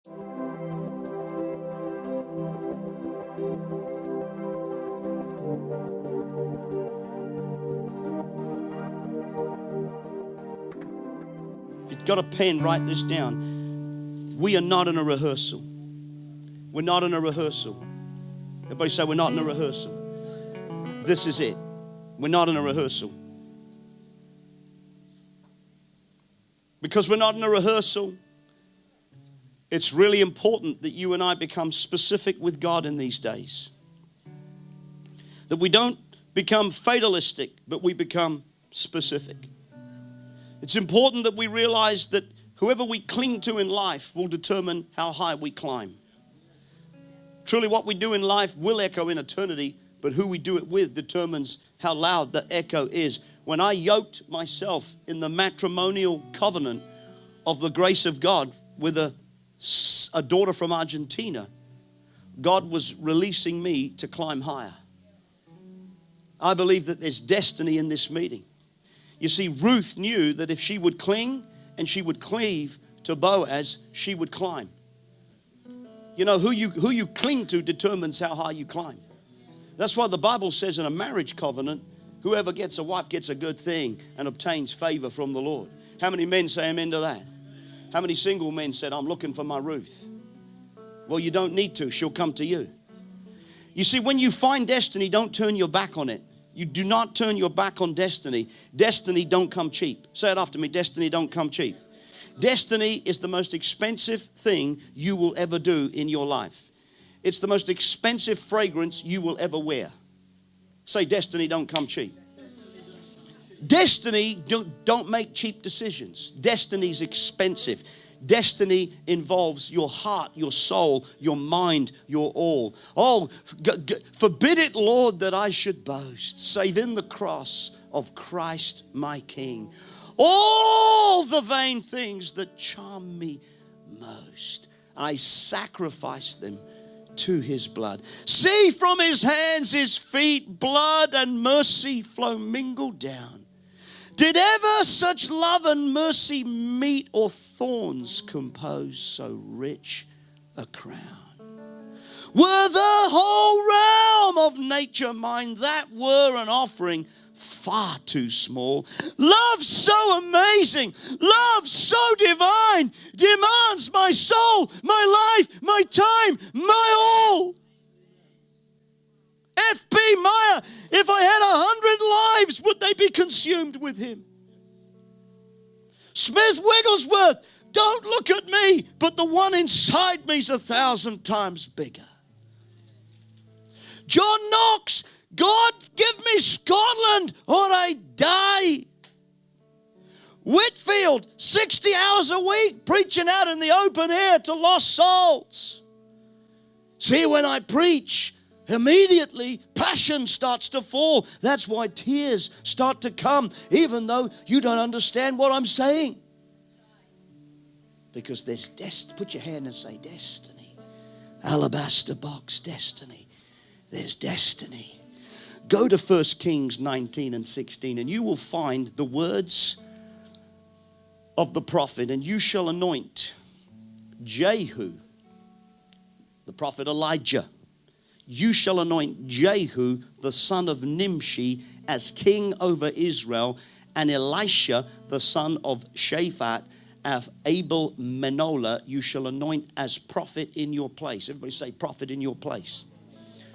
If you've got a pen, write this down. We are not in a rehearsal. We're not in a rehearsal. Everybody say, we're not in a rehearsal. This is it. We're not in a rehearsal. Because we're not in a rehearsal, it's really important that you and I become specific with God in these days. That we don't become fatalistic, but we become specific. It's important that we realize that whoever we cling to in life will determine how high we climb. Truly, what we do in life will echo in eternity, but who we do it with determines how loud the echo is. When I yoked myself in the matrimonial covenant of the grace of God with a daughter from Argentina, God was releasing me to climb higher. I believe that there's destiny in this meeting. You see, Ruth knew that if she would cling and she would cleave to Boaz, she would climb. You know, who you cling to determines how high you climb. That's why the Bible says in a marriage covenant, whoever gets a wife gets a good thing and obtains favor from the Lord. How many men say amen to that? How many single men said, I'm looking for my Ruth? Well, you don't need to. She'll come to you. You see, when you find destiny, don't turn your back on it. You do not turn your back on destiny. Destiny don't come cheap. Say it after me. Destiny don't come cheap. Destiny is the most expensive thing you will ever do in your life. It's the most expensive fragrance you will ever wear. Say, destiny don't come cheap. Destiny don't make cheap decisions. Destiny's expensive. Destiny involves your heart, your soul, your mind, your all. Oh, forbid it, Lord, that I should boast, save in the cross of Christ my King. All the vain things that charm me most, I sacrifice them to his blood. See from his hands, his feet, blood and mercy flow mingled down. Did ever such love and mercy meet, or thorns compose so rich a crown? Were the whole realm of nature mine, that were an offering far too small. Love so amazing, love so divine, demands my soul, my life, my time, my all. F.B. Meyer, if I had 100 lives, would they be consumed with him? Smith Wigglesworth, don't look at me, but the one inside me's 1,000 times bigger. John Knox, God give me Scotland or I die. Whitfield, 60 hours a week preaching out in the open air to lost souls. See, when I preach, immediately passion starts to fall. That's why tears start to come, even though you don't understand what I'm saying. Because there's destiny. Put your hand and say destiny. Alabaster box, destiny. There's destiny. Go to 1 Kings 19 and 16 and you will find the words of the prophet. And you shall anoint Jehu, the prophet Elijah. You shall anoint Jehu, the son of Nimshi, as king over Israel, and Elisha, the son of Shaphat, of Abel Menolah, you shall anoint as prophet in your place. Everybody say prophet in your place.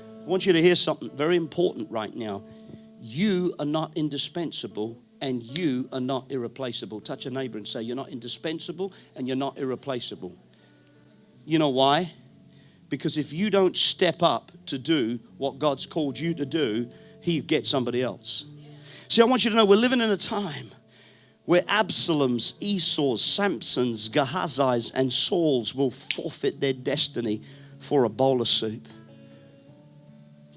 I want you to hear something very important right now. You are not indispensable and you are not irreplaceable. Touch a neighbor and say, you're not indispensable and you're not irreplaceable. You know why? Because if you don't step up to do what God's called you to do, he gets somebody else. See, I want you to know we're living in a time where Absaloms, Esau's, Samsons, Gehazis, and Sauls will forfeit their destiny for a bowl of soup.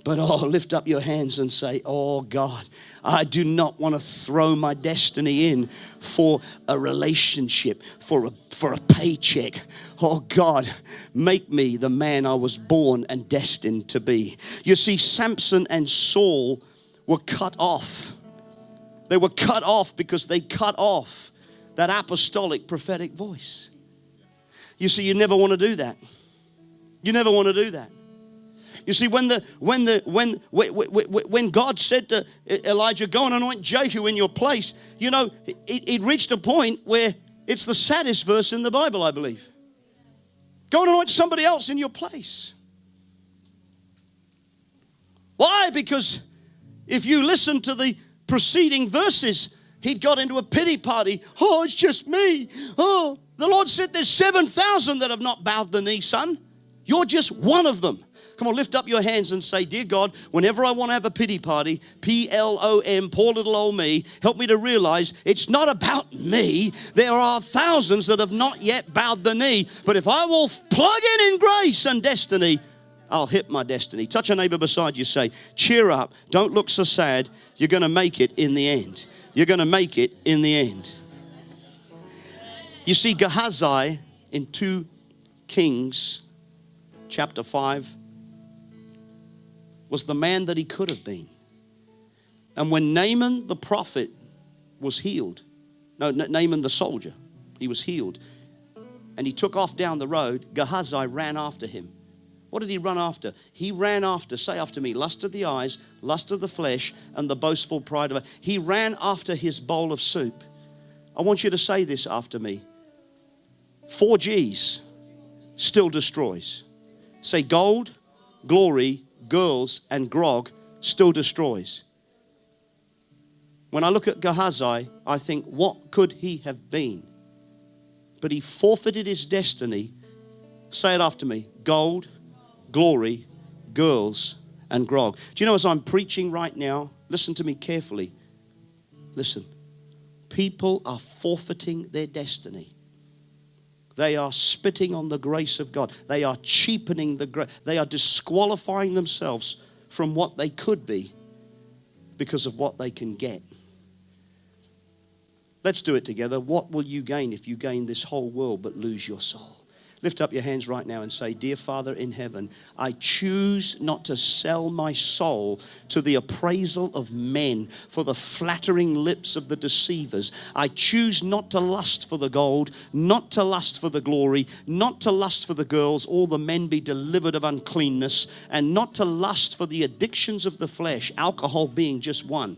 But lift up your hands and say, oh God, I do not want to throw my destiny in for a relationship, for a paycheck. Oh God, make me the man I was born and destined to be. You see, Samson and Saul were cut off. They were cut off because they cut off that apostolic prophetic voice. You see, you never want to do that. You never want to do that. You see, when God said to Elijah, go and anoint Jehu in your place, you know, it reached a point where it's the saddest verse in the Bible, I believe. Go and anoint somebody else in your place. Why? Because if you listen to the preceding verses, he'd got into a pity party. Oh, it's just me. Oh, the Lord said there's 7,000 that have not bowed the knee, son. You're just one of them. Come on, lift up your hands and say, dear God, whenever I want to have a pity party, P-L-O-M, poor little old me, help me to realize it's not about me. There are thousands that have not yet bowed the knee. But if I will plug in grace and destiny, I'll hit my destiny. Touch a neighbor beside you, say, cheer up, don't look so sad. You're going to make it in the end. You're going to make it in the end. You see, Gehazi in 2 Kings chapter 5 was the man that he could have been. And when Naaman the prophet was healed, Naaman the soldier, he was healed, and he took off down the road, Gehazi ran after him. What did he run after? He ran after, say after me, lust of the eyes, lust of the flesh, and the boastful pride of it. He ran after his bowl of soup. I want you to say this after me. 4 G's still destroys. Say gold, glory, girls, and grog still destroys. When I look at Gehazi, I think, what could he have been? But he forfeited his destiny. Say it after me. Gold, glory, girls, and grog. Do you know, as I'm preaching right now, listen to me carefully. Listen. People are forfeiting their destiny. They are spitting on the grace of God. They are cheapening the grace. They are disqualifying themselves from what they could be because of what they can get. Let's do it together. What will you gain if you gain this whole world but lose your soul? Lift up your hands right now and say, dear Father in heaven, I choose not to sell my soul to the appraisal of men for the flattering lips of the deceivers. I choose not to lust for the gold, not to lust for the glory, not to lust for the girls, all the men be delivered of uncleanness, and not to lust for the addictions of the flesh, alcohol being just one.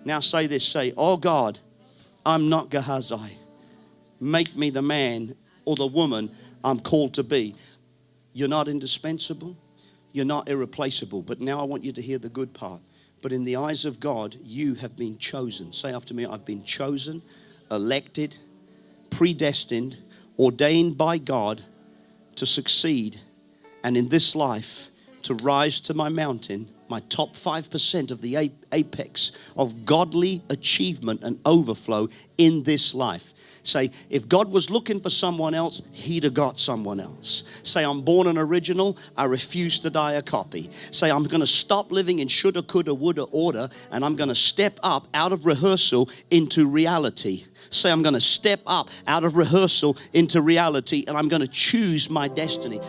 Now say this, say, oh God, I'm not Gehazi. Make me the man or the woman I'm called to be. You're not indispensable. You're not irreplaceable. But now I want you to hear the good part. But in the eyes of God, you have been chosen. Say after me, I've been chosen, elected, predestined, ordained by God to succeed. And in this life, to rise to my mountain, my top 5% of the apex of godly achievement and overflow in this life. Say, if God was looking for someone else, he'd have got someone else. Say, I'm born an original. I refuse to die a copy. Say, I'm going to stop living in shoulda, coulda, woulda, order, and I'm going to step up out of rehearsal into reality. Say, I'm going to step up out of rehearsal into reality, and I'm going to choose my destiny.